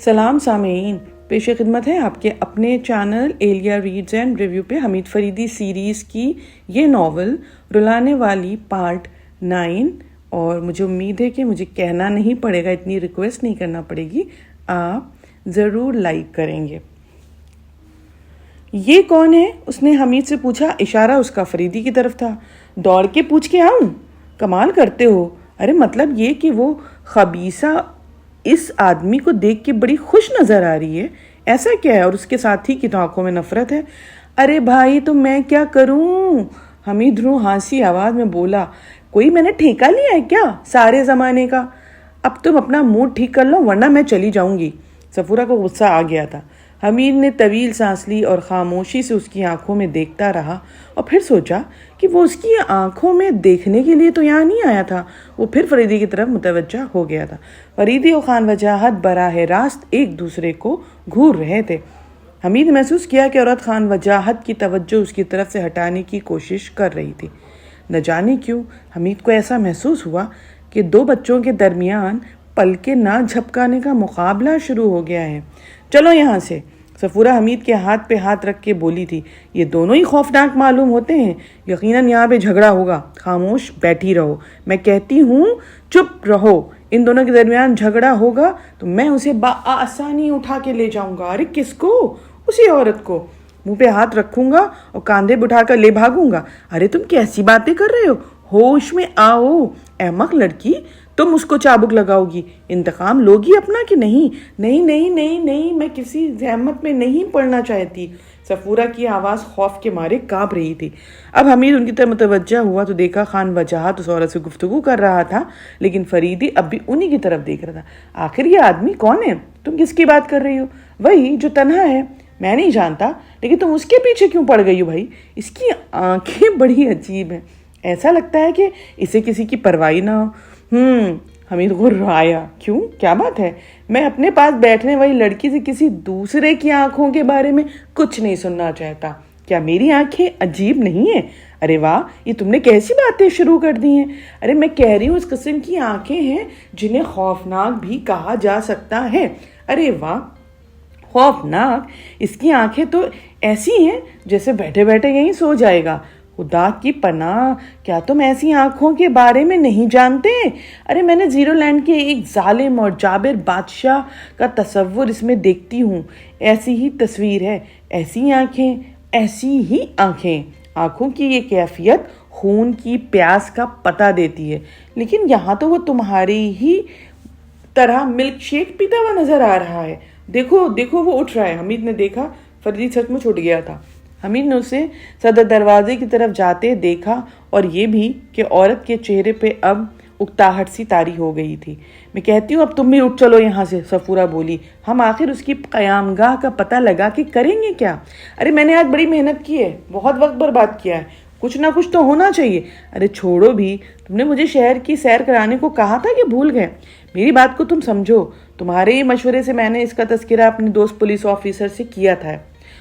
سلام سامعین، پیش خدمت ہے آپ کے اپنے channel Elia reads and review پہ حمید فریدی سیریز کی یہ ناول رلانے والی پارٹ 9، اور مجھے امید ہے کہ مجھے کہنا نہیں پڑے گا، اتنی ریکویسٹ نہیں کرنا پڑے گی، آپ ضرور لائک کریں گے۔ یہ کون ہے؟ اس نے حمید سے پوچھا، اشارہ اس کا فریدی کی طرف تھا۔ دوڑ کے پوچھ کے آؤں؟ کمال کرتے ہو۔ ارے مطلب یہ کہ وہ خبیثہ اس آدمی کو دیکھ کے بڑی خوش نظر آ رہی ہے، ایسا کیا ہے؟ اور اس کے ساتھی کی تو آنکھوں میں نفرت ہے۔ ارے بھائی تو میں کیا کروں؟ حمید روح ہانسی آواز میں بولا، کوئی میں نے ٹھیکہ لیا ہے کیا سارے زمانے کا؟ اب تم اپنا موڈ ٹھیک کر لو ورنہ میں چلی جاؤں گی۔ صفورہ کو غصہ آ گیا تھا۔ حمید نے طویل سانس لی اور خاموشی سے اس کی آنکھوں میں دیکھتا رہا، اور پھر سوچا کہ وہ اس کی آنکھوں میں دیکھنے کے لیے تو یہاں نہیں آیا تھا۔ وہ پھر فریدی کی طرف متوجہ ہو گیا تھا۔ فریدی اور خان وجاہت براہ راست ایک دوسرے کو گھور رہے تھے۔ حمید محسوس کیا کہ عورت خان وجاہت کی توجہ اس کی طرف سے ہٹانے کی کوشش کر رہی تھی۔ نہ جانے کیوں حمید کو ایسا محسوس ہوا کہ دو بچوں کے درمیان پلکیں نہ جھپکانے کا مقابلہ شروع ہو گیا ہے۔ چلو یہاں سے، صفورہ حمید کے ہاتھ پہ ہاتھ رکھ کے بولی تھی۔ یہ دونوں ہی خوفناک معلوم ہوتے ہیں، یقیناً یہاں پہ جھگڑا ہوگا۔ خاموش بیٹھی رہو، میں کہتی ہوں چپ رہو۔ ان دونوں کے درمیان جھگڑا ہوگا تو میں اسے بآسانی اٹھا کے لے جاؤں گا۔ ارے کس کو؟ اسی عورت کو۔ منہ پہ ہاتھ رکھوں گا اور کاندھے بٹھا کر لے بھاگوں گا۔ ارے تم کیسی باتیں کر رہے ہو؟ ہوش میں آؤ احمق لڑکی، تم اس کو چابک لگاؤ گی، انتقام لوگی اپنا کہ نہیں؟ نہیں نہیں نہیں نہیں، میں کسی زحمت میں نہیں پڑنا چاہتی۔ صفورہ کی آواز خوف کے مارے کانپ رہی تھی۔ اب حمید ان کی طرف متوجہ ہوا تو دیکھا خان وجاہت اس عورت سے گفتگو کر رہا تھا، لیکن فریدی اب بھی انہی کی طرف دیکھ رہا تھا۔ آخر یہ آدمی کون ہے؟ تم کس کی بات کر رہی ہو؟ وہی جو تنہا ہے۔ میں نہیں جانتا، لیکن تم اس کے پیچھے کیوں پڑ گئی ہو بھائی؟ اس کی آنکھیں بڑی عجیب ہیں، ایسا لگتا ہے کہ اسے کسی کی پرواہ نہ ہو۔ حمید غرایا، کیوں؟ کیا بات ہے؟ میں اپنے پاس بیٹھنے والی لڑکی سے کسی دوسرے کی آنکھوں کے بارے میں کچھ نہیں سننا چاہتا۔ کیا میری آنکھیں عجیب نہیں ہیں؟ ارے واہ، یہ تم نے کیسی باتیں شروع کر دی ہیں؟ ارے میں کہہ رہی ہوں اس قسم کی آنکھیں ہیں جنہیں خوفناک بھی کہا جا سکتا ہے۔ ارے واہ، خوفناک؟ اس کی آنکھیں تو ایسی ہیں جیسے بیٹھے بیٹھے یہیں سو جائے گا۔ خدا کی پناہ، کیا تم ایسی آنکھوں کے بارے میں نہیں جانتے؟ ارے میں نے زیرو لینڈ کے ایک ظالم اور جابر بادشاہ کا تصور اس میں دیکھتی ہوں۔ ایسی ہی تصویر ہے، ایسی آنکھیں، ایسی ہی آنکھیں۔ آنکھوں کی یہ کیفیت خون کی پیاس کا پتہ دیتی ہے، لیکن یہاں تو وہ تمہاری ہی طرح ملک شیک پیتا ہوا نظر آ رہا ہے۔ دیکھو دیکھو، وہ اٹھ رہا ہے۔ حمید نے دیکھا فریدی سچ مچ اٹھ گیا تھا۔ حمید نے اسے صدر دروازے کی طرف جاتے دیکھا، اور یہ بھی کہ عورت کے چہرے پہ اب اکتاہٹ سی طاری ہو گئی تھی۔ میں کہتی ہوں اب تم بھی اٹھ چلو یہاں سے، صفورہ بولی۔ ہم آخر اس کی قیام گاہ کا پتہ لگا کے کریں گے کیا؟ ارے میں نے آج بڑی محنت کی ہے، بہت وقت برباد کیا ہے، کچھ نہ کچھ تو ہونا چاہیے۔ ارے چھوڑو بھی، تم نے مجھے شہر کی سیر کرانے کو کہا تھا کہ بھول گئے؟ میری بات کو تم سمجھو، تمہارے ہی مشورے سے میں نے اس کا تذکرہ اپنے دوست پولیس آفیسر سے کیا تھا،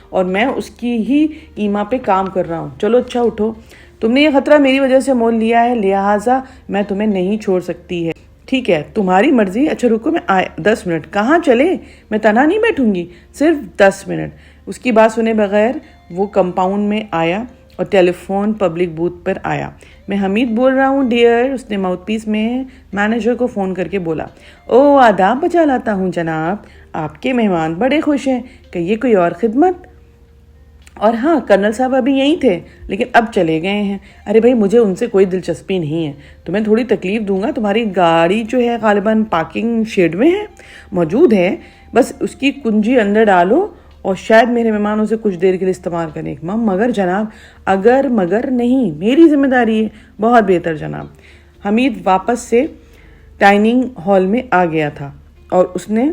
اور میں اس کی ہی ایما پہ کام کر رہا ہوں۔ چلو اچھا اٹھو، تم نے یہ خطرہ میری وجہ سے مول لیا ہے، لہٰذا میں تمہیں نہیں چھوڑ سکتی ہے۔ ٹھیک ہے، تمہاری مرضی۔ اچھا رکو، میں 10 منٹ۔ کہاں چلے؟ میں تنہا نہیں بیٹھوں گی، صرف 10 منٹ۔ اس کی بات سنے بغیر وہ کمپاؤنڈ میں آیا اور ٹیلی فون پبلک بوتھ پر آیا۔ میں حمید بول رہا ہوں ڈیئر، اس نے ماؤتھ پیس میں مینیجر کو فون کر کے بولا۔ او آداب بجا لاتا ہوں جناب، آپ کے مہمان بڑے خوش ہیں، کہ یہ کوئی اور خدمت؟ اور ہاں، کرنل صاحب ابھی یہیں تھے لیکن اب چلے گئے ہیں۔ ارے بھائی مجھے ان سے کوئی دلچسپی نہیں ہے، تمہیں تھوڑی تکلیف دوں گا۔ تمہاری گاڑی جو ہے غالباً پارکنگ شیڈ میں ہے، موجود ہے، بس اس کی کنجی اندر ڈالو اور شاید میرے مہمان اسے کچھ دیر کے لیے استعمال کریں۔ مگر جناب، اگر مگر نہیں، میری ذمہ داری ہے۔ بہت بہتر جناب۔ حمید واپس سے ڈائننگ ہال میں آ گیا تھا اور اس نے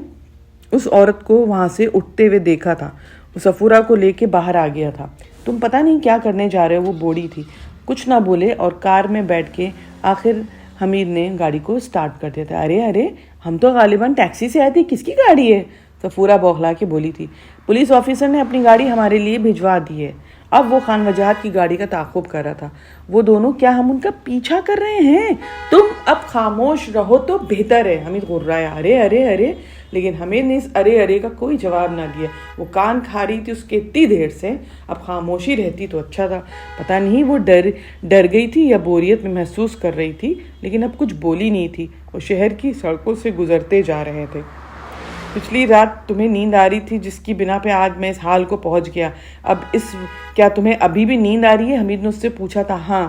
اس عورت کو وہاں سے اٹھتے ہوئے دیکھا تھا۔ وہ صفورہ کو لے کے باہر آ گیا تھا۔ تم پتہ نہیں کیا کرنے جا رہے ہو؟ وہ بوڑھی تھی، کچھ نہ بولے اور کار میں بیٹھ کے آخر حمید نے گاڑی کو سٹارٹ کر دیا تھا۔ ارے ہم تو غالباً ٹیکسی سے آئے تھے، کس کی گاڑی ہے؟ صفورہ بوکھلا کے بولی تھی۔ پولیس آفیسر نے اپنی گاڑی ہمارے لیے بھجوا دی ہے۔ اب وہ خان وجاہت کی گاڑی کا تعاقب کر رہا تھا۔ وہ دونوں کیا ہم ان کا پیچھا کر رہے ہیں؟ تم اب خاموش رہو تو بہتر ہے، حمید غرایا۔ ارے لیکن حمید نے اس ارے کا کوئی جواب نہ دیا. وہ کان کھا رہی تھی اس کے اتنی دیر سے. اب خاموشی رہتی تو اچھا تھا. پتہ نہیں وہ ڈر گئی تھی یا بوریت میں محسوس کر رہی تھی، لیکن اب کچھ بولی نہیں تھی. وہ شہر کی سڑکوں سے گزرتے جا رہے تھے. پچھلی رات تمہیں نیند آ رہی تھی جس کی بنا پہ آج میں اس حال کو پہنچ گیا. کیا تمہیں ابھی بھی نیند آ رہی ہے؟ حمید نے اس سے پوچھا تھا. ہاں.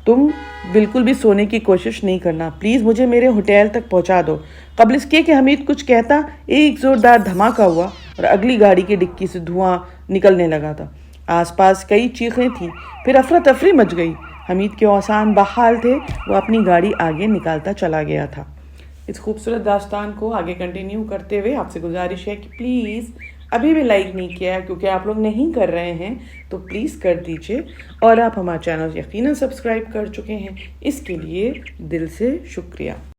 تم بالکل بھی سونے کی کوشش نہیں کرنا. پلیز مجھے میرے ہوٹل تک پہنچا دو. قبل اس کے کہ حمید کچھ کہتا، ایک زوردار دھماکہ ہوا اور اگلی گاڑی کی ڈکی سے دھواں نکلنے لگا تھا. آس پاس کئی چیخیں تھیں. پھر افراتفری مچ گئی. حمید کے اوسان بحال تھے. وہ اپنی گاڑی آگے نکالتا چلا گیا تھا. اس خوبصورت داستان کو آگے کنٹینیو کرتے ہوئے آپ سے گزارش ہے کہ پلیز ابھی بھی لائک نہیں کیا ہے، کیونکہ آپ لوگ نہیں کر رہے ہیں تو پلیز کر دیجئے. اور آپ ہمارا چینل یقیناً سبسکرائب کر چکے ہیں، اس کے لیے دل سے شکریہ.